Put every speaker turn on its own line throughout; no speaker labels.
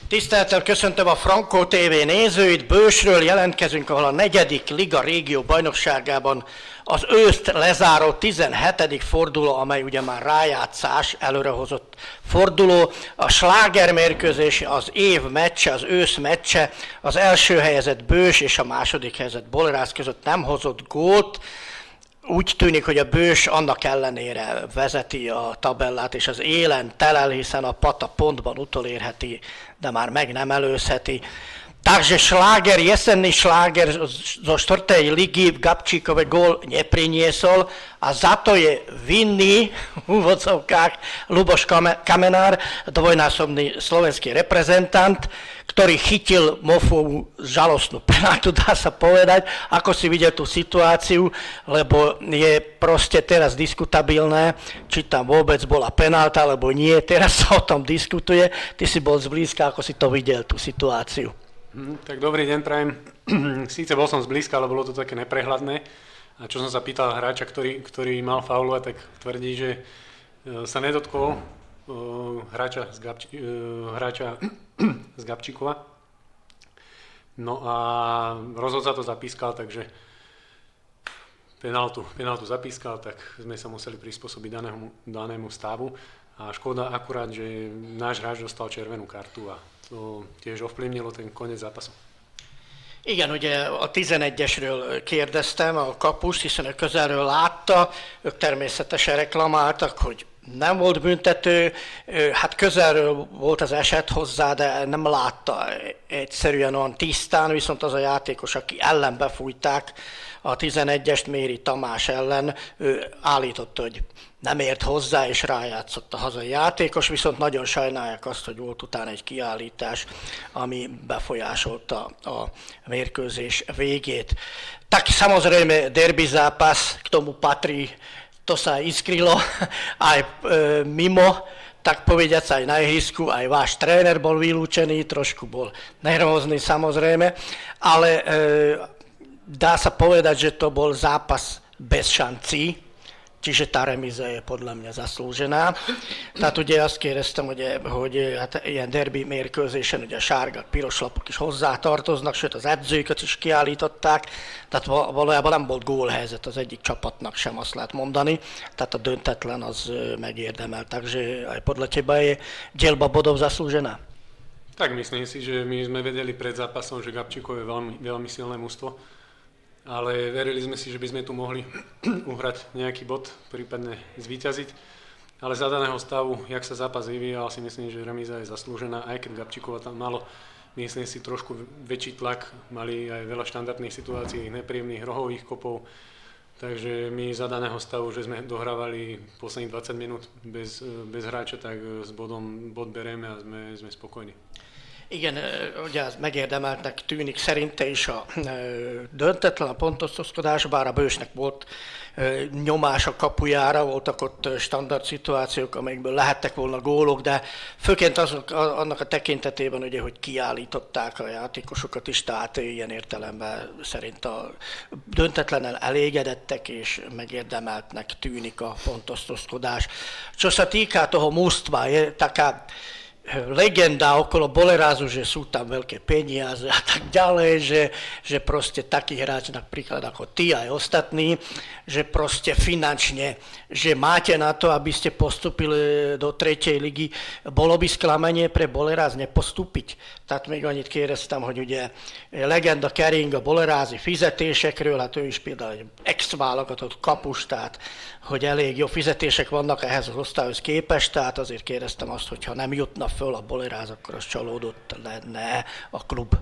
Tisztelettel köszöntöm a Frankó TV nézőit, Bősről jelentkezünk, ahol a 4. Liga régió bajnokságában az őszt lezáró 17. forduló, amely ugye már rájátszás, előrehozott forduló. A slágermérkőzés, az év meccse, az ősz meccse, az első helyezett Bős és a második helyezett Boleráz között nem hozott gólt. Úgy tűnik, hogy a Bős annak ellenére vezeti a tabellát, és az élen telel, hiszen a Pata pontban utolérheti, de már meg nem előzheti. Takže šláger, jesenný šláger zo 4. ligy v Gabčíkove gól nepriniesol a za to je vinný v úvodzovkách Luboš Kamenár, dvojnásobný slovenský reprezentant, ktorý chytil Mofovú žalostnú penáltu, dá sa povedať, ako si videl tú situáciu, lebo je proste teraz diskutabilné, či tam vôbec bola penálta, alebo nie, teraz sa o tom diskutuje. Ty si bol zblízka, ako si to videl, tú situáciu.
Tak dobrý deň prajem. Síce bol som zblízka, ale bolo to také neprehľadné. A čo som sa pýtal hráča, ktorý mal faulovať, tak tvrdí, že sa nedotkol hráča z Gabčíkova. No a rozhodca to zapískal, takže penáltu zapískal, tak sme sa museli prispôsobiť danému stavu. A szkoda akurát, že náš hráč dostal červenú kartu a to tiež ovplyvnilo ten koniec zápasu.
Igen, ugye a 11-esről kérdeztem a kapust, hiszen ő közelről látta, ők természetesen reklamáltak, hogy nem volt büntető, hát közelről volt az eset hozzá, de nem látta egyszerűen olyan tisztán, viszont az a játékos, aki ellen befújták a 11-est, Méri Tamás ellen, ő állította, hogy nem ért hozzá, és rájátszott a hazai játékos, viszont nagyon sajnálják azt, hogy volt utána egy kiállítás, ami befolyásolta a mérkőzés végét. Tak samozrejme derby zápas, k tomu patrí, to sa iskrylo aj mimo, tak povediac aj na ihrisku, aj váš tréner bol vylúčený, trošku bol nervózny samozrejme, ale dá sa povedať, že to bol zápas bez šancí, čiže tá remíza je podľa mňa zaslúžená. Tehát ugye azt kérdeztem, hogy hát ilyen derbi mérkőzésen ugye a sárga, piros lapok is hozzátartoznak, sőt az edzőket is kiállították, tehát valójában nem volt gólhelyzet az egyik csapatnak sem, azt lehet mondani, tehát a döntetlen az megérdemel, takže aj podľa teba je dielba bodov zaslúžená?
Tak myslím si, že my sme vedeli pred zápasom, že Gabčíkov je veľmi silné mužstvo, ale verili sme si, že by sme tu mohli uhrať nejaký bod, prípadne zvíťaziť. Ale za daného stavu, jak sa zápas vyvíjal, si myslím, že remíza je zaslúžená, aj keď Gabčíkova tam malo, myslím si, trošku väčší tlak, mali aj veľa štandardných situácií, nepríjemných rohových kopov, takže my za daného stavu, že sme dohrávali posledných 20 minút bez hráča, tak s bod bereme a sme spokojní.
Igen, ugye ez megérdemeltnek tűnik szerinte is a döntetlen, a pontosztozkodás, bár a Bősnek volt nyomás a kapujára, voltak ott standard szituációk, amelyekből lehettek volna gólok, de főként annak a tekintetében, ugye, hogy kiállították a játékosokat is, tehát ilyen értelemben szerint a döntetlenen elégedettek és megérdemeltnek tűnik a pontosztozkodás. Čo sa týka toho mužstva, je taká legenda okolo Bolerázu, že sú tam veľké peniaze a tak ďalej, že proste taký hráč napríklad ako ty aj ostatní, že proste finančne, že máte na to, aby ste postupili do 3. ligy, bolo by sklamanie pre Boleráz nepostúpiť. Tehát még annyit kérdeztem, hogy ugye legenda kering a bolerázi fizetésekről, hát ő is például egy ex-válogatott kapus, tehát hogy elég jó fizetések vannak ehhez az osztályhoz képest, tehát azért kérdeztem azt, hogy ha nem jutna föl a Boleráz, akkor az csalódott lenne a klub.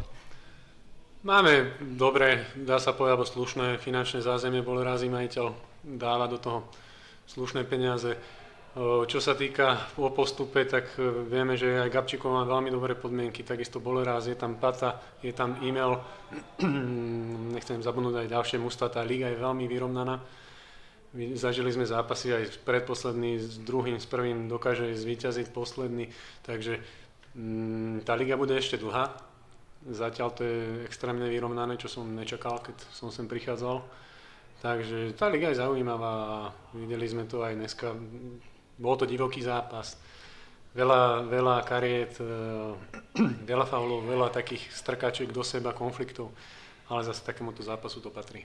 Máme dobré, dá sa povedať, slušné finančné zázemie, Bolerázy majiteľ dáva do toho slušné peniaze. Čo sa týka o postupe, tak vieme, že aj Gabčíkov má veľmi dobré podmienky, takisto Boleráz, je tam Pata, je tam e-mail, nechcem zabudnúť aj ďalšie mužstvá, tá liga je veľmi vyrovnaná. Zažili sme zápasy aj predposledný, s druhým, s prvým dokáže zvíťaziť posledný, takže tá liga bude ešte dlhá. Zatiaľ to je extrémne vyrovnané, čo som nečakal, keď som sem prichádzal. Takže tá liga je zaujímavá a videli sme to aj dneska. Bol to divoký zápas. veľa kariet, veľa faulov, veľa takých strkačiek do seba, konfliktov, ale zase takémuto zápasu to patrí.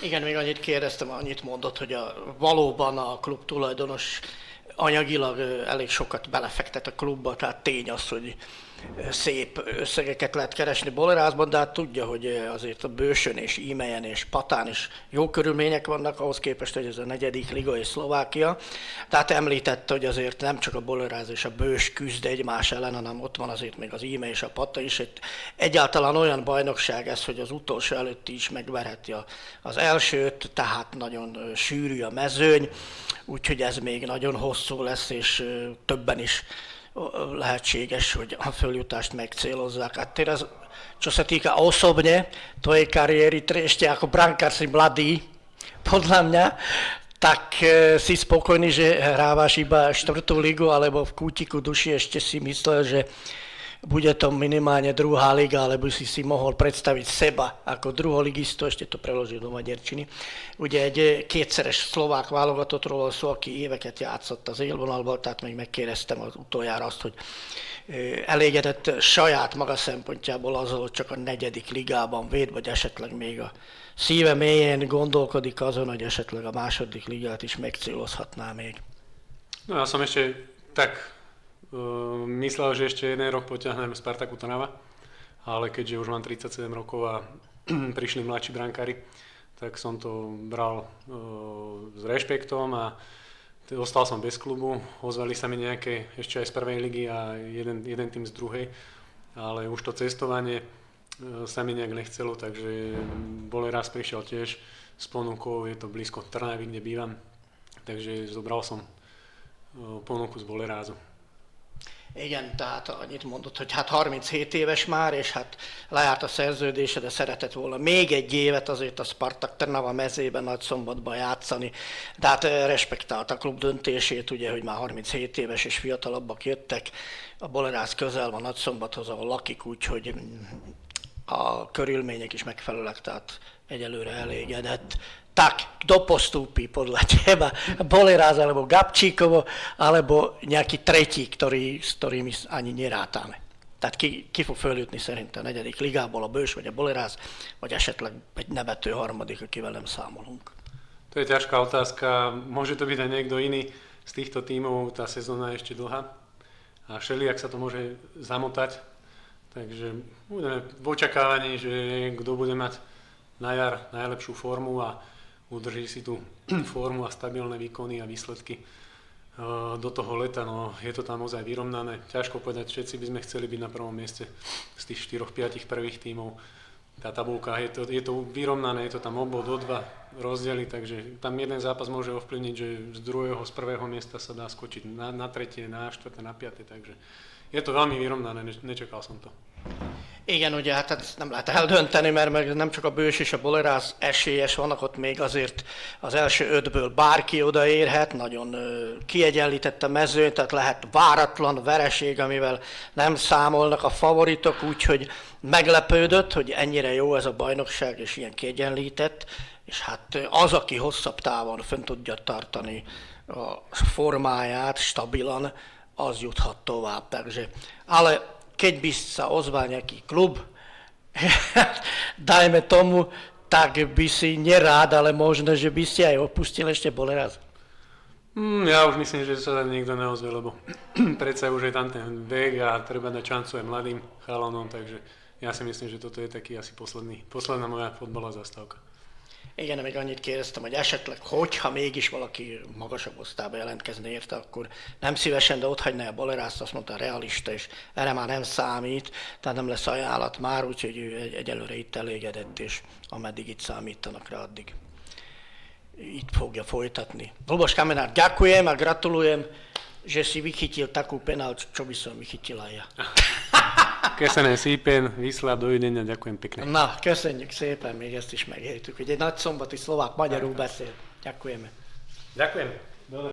Igen, még annyit kérdeztem, annyit mondott, hogy valóban a klub tulajdonos anyagilag elég sokat belefektet a klubba, tehát tény az, hogy szép összegeket lehet keresni Bolerázban, de hát tudja, hogy azért a Bősön és Ímelyen és Patán is jó körülmények vannak, ahhoz képest, hogy ez a 4. liga és Szlovákia. Tehát említette, hogy azért nem csak a Boleráz és a Bős küzd egymás ellen, hanem ott van azért még az Íme és a Pata is. Egyáltalán olyan bajnokság ez, hogy az utolsó előtti is megverheti az elsőt, tehát nagyon sűrű a mezőny, úgyhogy ez még nagyon hosszú lesz, és többen is lehetséges, hogy a följutást megcélozzák. A teraz, čo sa týka osobne tvojej kariéry, ešte ako brankár si mladý, podľa mňa, tak si spokojný, že hrávaš iba 4. ligu, alebo v kútiku duši ešte si myslel, že bude to minimálne 2. liga, alebo si mohol predstaviť seba ako druholigistu, ešte to preložil do magyarčiny. Ugye egy kétszeres szlovák válogatottról szó, aki éveket játszott az élvonalban, tehát még megkérdeztem az utoljára azt, hogy elégedett saját maga szempontjából azzal, hogy csak a 4. ligában véd, vagy esetleg még a szíve mélyén gondolkodik azon, hogy esetleg a 2. ligát is megcélozhatná még.
No ja som ešte tak myslel, že ešte jeden rok potiahnem Spartaku Trnava, ale keďže už mám 37 rokov a prišli mladší brankári, tak som to bral s rešpektom a ostal som bez klubu. Ozvali sa mi nejaké ešte aj z 1. ligy a jeden tým z 2. Ale už to cestovanie sa mi nejak nechcelo, takže Boleráz prišiel tiež s ponukou, je to blízko Trnavy, kde bývam, takže zobral som ponuku z Bolerázu.
Igen, tehát annyit mondott, hogy hát 37 éves már, és hát lejárt a szerződése, de szeretett volna még egy évet azért a Spartak Trnava mezében, Nagyszombatban játszani. De hát respektált a klub döntését, ugye, hogy már 37 éves és fiatalabbak jöttek. A Boleráz közel van Nagyszombathoz, ahol lakik, úgyhogy a körülmények is megfelelőek, tehát egyelőre elégedett. Tak, kto postúpi podľa teba? Boleráz alebo Gabčíkovo, alebo nejaký tretí, s ktorými ani nerátame? Tehát ki fog följutni szerint a 4. ligából, a Bős vagy a Boleráz, vagy esetleg egy nevető harmadik, akivel nem számolunk?
To je ťažká otázka. Môže to byť aj niekto iný z týchto tímov, tá sezóna je ešte dlhá a všelijak sa to môže zamotať. Takže budeme v očakávaní, že kto bude mať na jar najlepšiu formu a udrží si tú formu a stabilné výkony a výsledky do toho leta. No, je to tam ozaj vyrovnané. Ťažko povedať, všetci by sme chceli byť na prvom mieste z tých 4-5 prvých tímov. Tá tabulka, je to vyrovnané, je to tam o bod, o 2 rozdiely, takže tam jeden zápas môže ovplyvniť, že z 1. miesta sa dá skočiť na 3., na 4., na 5., takže je to veľmi vyrovnané, nečakal som to.
Igen, ugye hát ezt nem lehet eldönteni, mert meg nem csak a Bős és a Boleráz esélyes, vannak ott még azért az első 5-ből bárki odaérhet, nagyon kiegyenlített a mezőny, tehát lehet váratlan vereség, amivel nem számolnak a favoritok, úgyhogy meglepődött, hogy ennyire jó ez a bajnokság és ilyen kiegyenlített, és hát az, aki hosszabb távon fönn tudja tartani a formáját stabilan, az juthat tovább. Takže, ale keď by sa ozval nejaký klub, dajme tomu, tak by si nerád, ale možno, že by si aj opustil ešte Boleráz.
Ja už myslím, že sa nikto neozve, lebo predsa už je tam ten vek a treba dať šancu aj mladým chalanom, takže ja si myslím, že toto je taký asi posledná moja fotbalová zastávka.
Igen, még annyit kérdeztem, hogy esetleg, hogyha mégis valaki magasabb osztályba jelentkezne érte, akkor nem szívesen, de ott hagyná a Bolerázt, azt mondta, realista, és erre már nem számít, tehát nem lesz ajánlat már, úgyhogy ő egyelőre itt elégedett, és ameddig itt számítanak rá, addig itt fogja folytatni. Luboš Kamenár, ďakujem a gratulujem, že si vychytil takú penáltu, čo by som vychytila ja.
Köszönöm szépen, viszlát, dovidenia, ďakujem pekne.
Na, köszönjük szépen, még ezt is megértük, hogy egy nagy szombati szlovák magyarul beszél. Ďakujeme.
Ďakujem.